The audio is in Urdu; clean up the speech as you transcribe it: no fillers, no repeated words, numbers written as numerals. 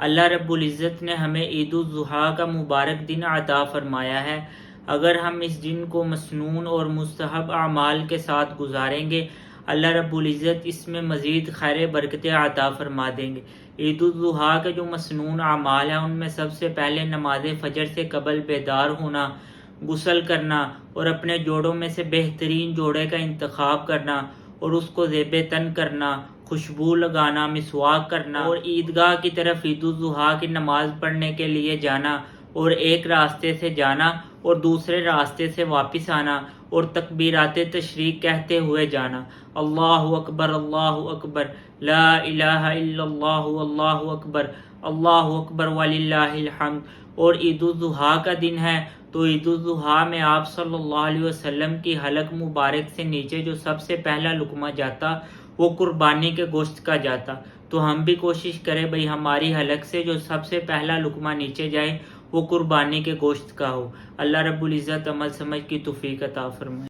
اللہ رب العزت نے ہمیں عید الاضحیٰ کا مبارک دن عطا فرمایا ہے۔ اگر ہم اس دن کو مسنون اور مستحب اعمال کے ساتھ گزاریں گے، اللہ رب العزت اس میں مزید خیر برکتیں عطا فرما دیں گے۔ عید الاضحیٰ کے جو مسنون اعمال ہیں ان میں سب سے پہلے نماز فجر سے قبل بیدار ہونا، غسل کرنا اور اپنے جوڑوں میں سے بہترین جوڑے کا انتخاب کرنا اور اس کو زیب تن کرنا، خوشبو لگانا، مسواک کرنا اور عیدگاہ کی طرف عید الاضحیٰ کی نماز پڑھنے کے لیے جانا اور ایک راستے سے جانا اور دوسرے راستے سے واپس آنا اور تکبیرات تشریق کہتے ہوئے جانا، اللہ اکبر، لا الہ الا اللہ، اللہ اکبر وللہ الحمد۔ اور عید الاضحیٰ کا دن ہے تو عید الاضحیٰ میں آپ صلی اللہ علیہ وسلم کی حلق مبارک سے نیچے جو سب سے پہلا لقمہ جاتا وہ قربانی کے گوشت کا جاتا، تو ہم بھی کوشش کریں بھئی ہماری حلق سے جو سب سے پہلا لقمہ نیچے جائے وہ قربانی کے گوشت کا ہو۔ اللہ رب العزت عمل سمجھ کی توفیق عطا فرمائے۔